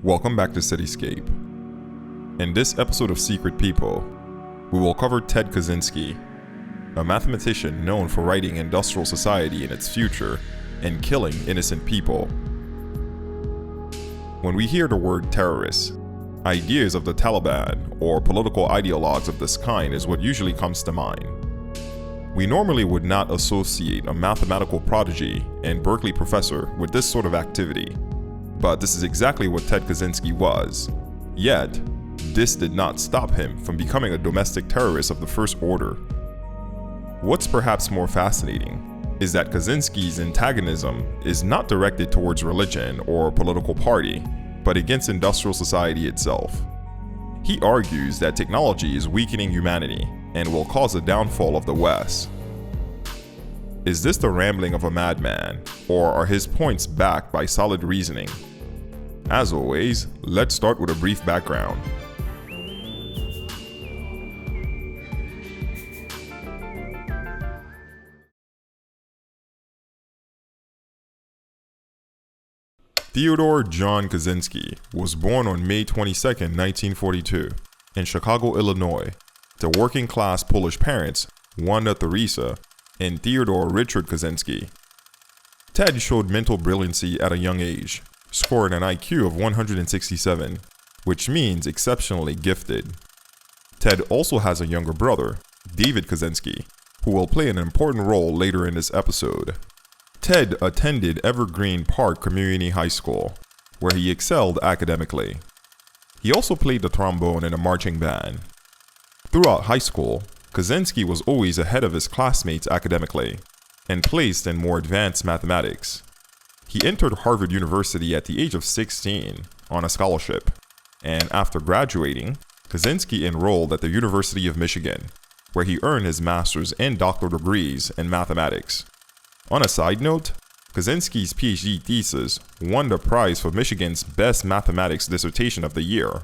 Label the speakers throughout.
Speaker 1: Welcome back to Cityscape. In this episode of Secret People, we will cover Ted Kaczynski, a mathematician known for writing industrial society and its future and killing innocent people. When we hear the word terrorist, ideas of the Taliban or political ideologues of this kind is what usually comes to mind. We normally would not associate a mathematical prodigy and Berkeley professor with this sort of activity, but this is exactly what Ted Kaczynski was. Yet, this did not stop him from becoming a domestic terrorist of the first order. What's perhaps more fascinating is that Kaczynski's antagonism is not directed towards religion or a political party, but against industrial society itself. He argues that technology is weakening humanity and will cause the downfall of the West. Is this the rambling of a madman, or are his points backed by solid reasoning? As always, let's start with a brief background. Theodore John Kaczynski was born on May 22, 1942, in Chicago, Illinois, to working-class Polish parents Wanda Teresa and Theodore Richard Kaczynski. Ted showed mental brilliancy at a young age, scoring an IQ of 167, which means exceptionally gifted. Ted also has a younger brother, David Kaczynski, who will play an important role later in this episode. Ted attended Evergreen Park Community High School, where he excelled academically. He also played the trombone in a marching band. Throughout high school, Kaczynski was always ahead of his classmates academically, and placed in more advanced mathematics. He entered Harvard University at the age of 16 on a scholarship, and after graduating, Kaczynski enrolled at the University of Michigan, where he earned his master's and doctoral degrees in mathematics. On a side note, Kaczynski's PhD thesis won the prize for Michigan's Best Mathematics Dissertation of the Year.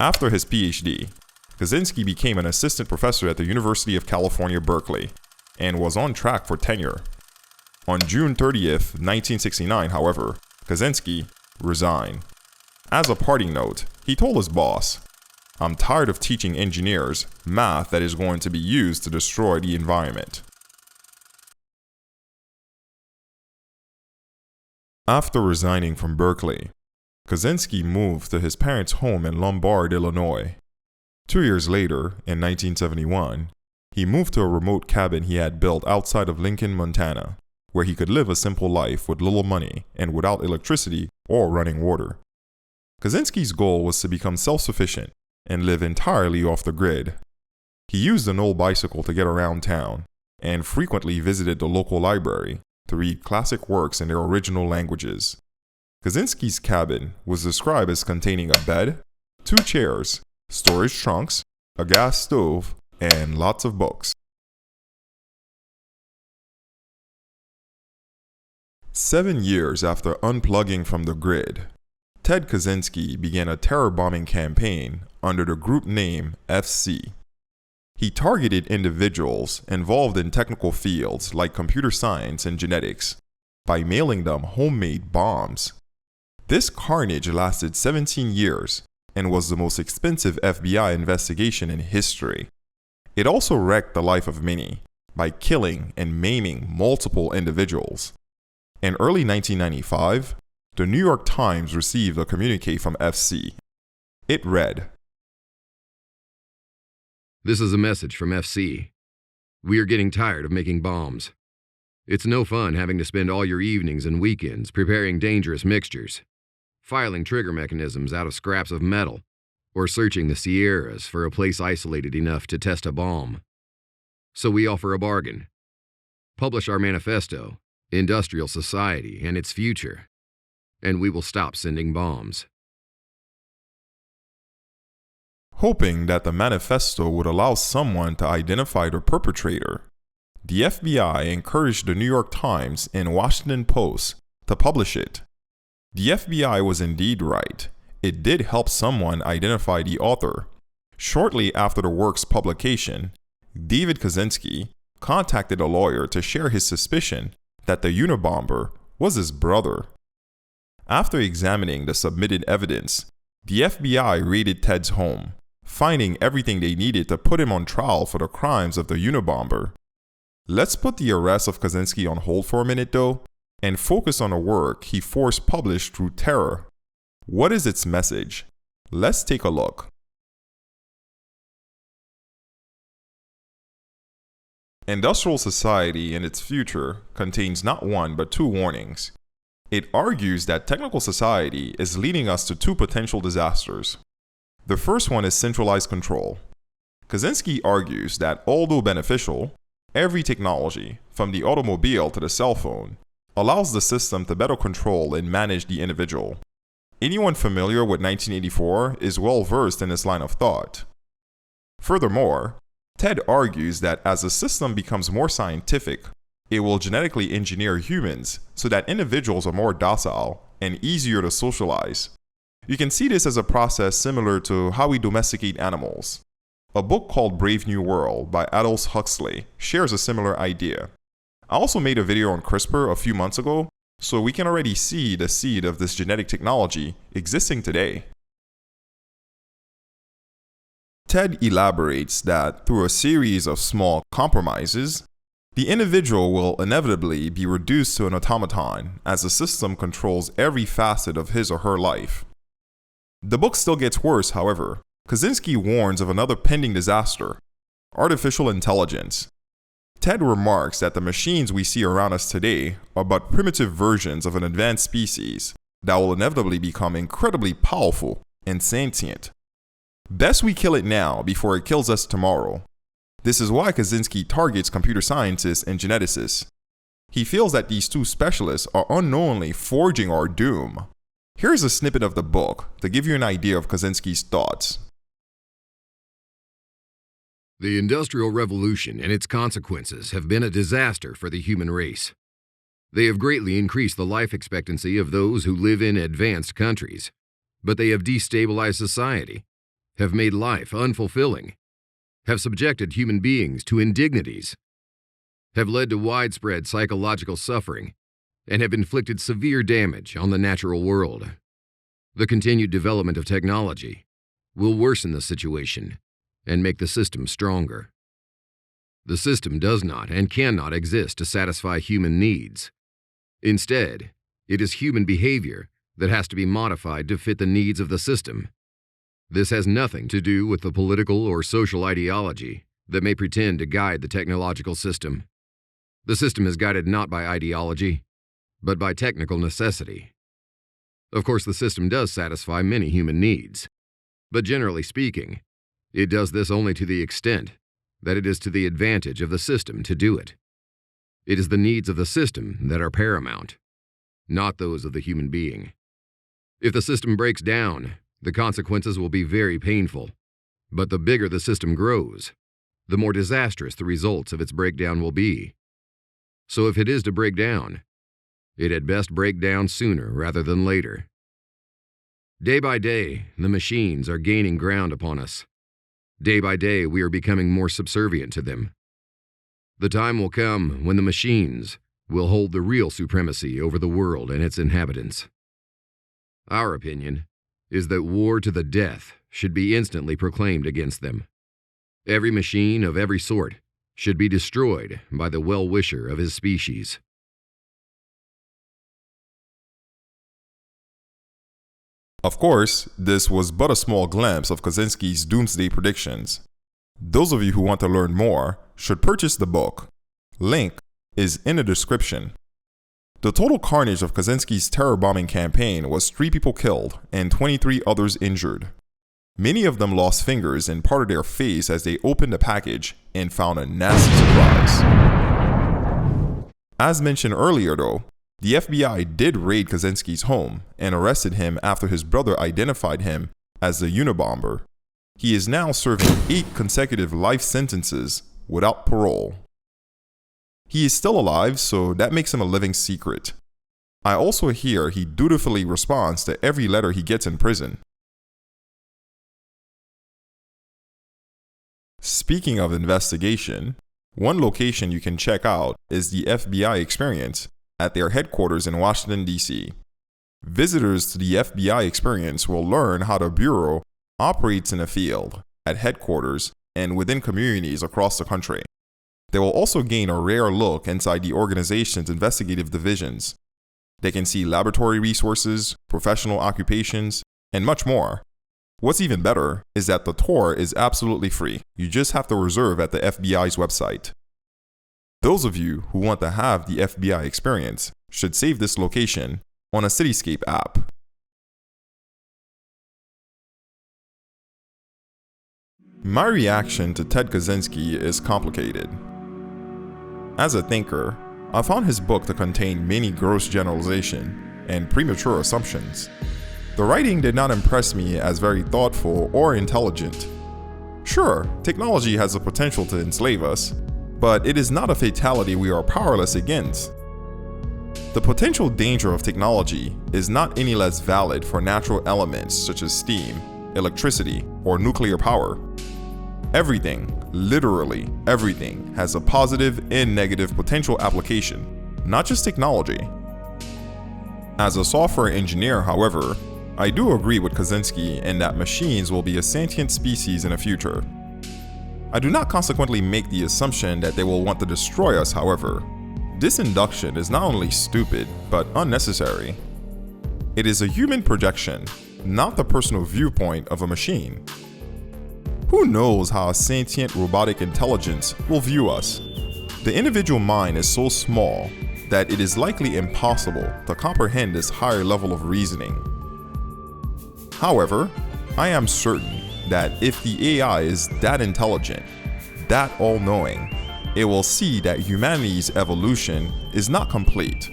Speaker 1: After his PhD, Kaczynski became an assistant professor at the University of California, Berkeley, and was on track for tenure. On June 30th, 1969, however, Kaczynski resigned. As a parting note, he told his boss, "I'm tired of teaching engineers math that is going to be used to destroy the environment." After resigning from Berkeley, Kaczynski moved to his parents' home in Lombard, Illinois. 2 years later, in 1971, he moved to a remote cabin he had built outside of Lincoln, Montana, where he could live a simple life with little money and without electricity or running water. Kaczynski's goal was to become self-sufficient and live entirely off the grid. He used an old bicycle to get around town and frequently visited the local library to read classic works in their original languages. Kaczynski's cabin was described as containing a bed, 2 chairs, storage trunks, a gas stove, and lots of books. 7 years after unplugging from the grid, Ted Kaczynski began a terror bombing campaign under the group name FC. He targeted individuals involved in technical fields like computer science and genetics by mailing them homemade bombs. This carnage lasted 17 years and was the most expensive FBI investigation in history. It also wrecked the life of many by killing and maiming multiple individuals. In early 1995, the New York Times received a communique from FC. It read,
Speaker 2: "This is a message from FC. We are getting tired of making bombs. It's no fun having to spend all your evenings and weekends preparing dangerous mixtures, filing trigger mechanisms out of scraps of metal, or searching the Sierras for a place isolated enough to test a bomb. So we offer a bargain. Publish our manifesto, Industrial Society and Its Future, and we will stop sending bombs."
Speaker 1: Hoping that the manifesto would allow someone to identify the perpetrator, the FBI encouraged the New York Times and Washington Post to publish it. The FBI was indeed right. It did help someone identify the author. Shortly after the work's publication, David Kaczynski contacted a lawyer to share his suspicion that the Unabomber was his brother. After examining the submitted evidence, the FBI raided Ted's home, finding everything they needed to put him on trial for the crimes of the Unabomber. Let's put the arrest of Kaczynski on hold for a minute though, and focus on a work he forced published through terror. What is its message? Let's take a look. Industrial Society and Its Future contains not one but two warnings. It argues that technical society is leading us to two potential disasters. The first one is centralized control. Kaczynski argues that although beneficial, every technology, from the automobile to the cell phone, allows the system to better control and manage the individual. Anyone familiar with 1984 is well versed in this line of thought. Furthermore, Ted argues that as the system becomes more scientific, it will genetically engineer humans so that individuals are more docile and easier to socialize. You can see this as a process similar to how we domesticate animals. A book called Brave New World by Aldous Huxley shares a similar idea. I also made a video on CRISPR a few months ago, so we can already see the seed of this genetic technology existing today. Ted elaborates that through a series of small compromises, the individual will inevitably be reduced to an automaton as the system controls every facet of his or her life. The book still gets worse, however. Kaczynski warns of another pending disaster: artificial intelligence. Ted remarks that the machines we see around us today are but primitive versions of an advanced species that will inevitably become incredibly powerful and sentient. Best we kill it now before it kills us tomorrow. This is why Kaczynski targets computer scientists and geneticists. He feels that these two specialists are unknowingly forging our doom. Here's a snippet of the book to give you an idea of Kaczynski's thoughts.
Speaker 2: The Industrial Revolution and its consequences have been a disaster for the human race. They have greatly increased the life expectancy of those who live in advanced countries, but they have destabilized society, have made life unfulfilling, have subjected human beings to indignities, have led to widespread psychological suffering, and have inflicted severe damage on the natural world. The continued development of technology will worsen the situation and make the system stronger. The system does not and cannot exist to satisfy human needs. Instead, it is human behavior that has to be modified to fit the needs of the system. This has nothing to do with the political or social ideology that may pretend to guide the technological system. The system is guided not by ideology, but by technical necessity. Of course, the system does satisfy many human needs, but generally speaking, it does this only to the extent that it is to the advantage of the system to do it. It is the needs of the system that are paramount, not those of the human being. If the system breaks down, the consequences will be very painful, but the bigger the system grows, the more disastrous the results of its breakdown will be. So if it is to break down, it had best break down sooner rather than later. Day by day, the machines are gaining ground upon us. Day by day, we are becoming more subservient to them. The time will come when the machines will hold the real supremacy over the world and its inhabitants. Our opinion is that war to the death should be instantly proclaimed against them. Every machine of every sort should be destroyed by the well-wisher of his species.
Speaker 1: Of course, this was but a small glimpse of Kaczynski's doomsday predictions. Those of you who want to learn more should purchase the book. Link is in the description. The total carnage of Kaczynski's terror bombing campaign was 3 people killed and 23 others injured. Many of them lost fingers and part of their face as they opened the package and found a nasty surprise. As mentioned earlier though, the FBI did raid Kaczynski's home and arrested him after his brother identified him as the Unabomber. He is now serving 8 consecutive life sentences without parole. He is still alive, so that makes him a living secret. I also hear he dutifully responds to every letter he gets in prison. Speaking of investigation, one location you can check out is the FBI experience at their headquarters in Washington, D.C. Visitors to the FBI experience will learn how the Bureau operates in the field, at headquarters, and within communities across the country. They will also gain a rare look inside the organization's investigative divisions. They can see laboratory resources, professional occupations, and much more. What's even better is that the tour is absolutely free. You just have to reserve at the FBI's website. Those of you who want to have the FBI experience should save this location on a Cityscape app. My reaction to Ted Kaczynski is complicated. As a thinker, I found his book to contain many gross generalizations and premature assumptions. The writing did not impress me as very thoughtful or intelligent. Sure, technology has the potential to enslave us, but it is not a fatality we are powerless against. The potential danger of technology is not any less valid for natural elements such as steam, electricity, or nuclear power. Everything, literally everything, has a positive and negative potential application, not just technology. As a software engineer, however, I do agree with Kaczynski in that machines will be a sentient species in the future. I do not consequently make the assumption that they will want to destroy us, however. This induction is not only stupid, but unnecessary. It is a human projection, not the personal viewpoint of a machine. Who knows how a sentient robotic intelligence will view us? The individual mind is so small that it is likely impossible to comprehend this higher level of reasoning. However, I am certain that if the AI is that intelligent, that all-knowing, it will see that humanity's evolution is not complete.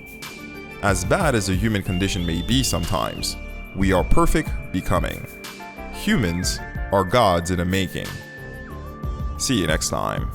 Speaker 1: As bad as the human condition may be sometimes, we are perfect becoming. Humans are gods in the making. See you next time.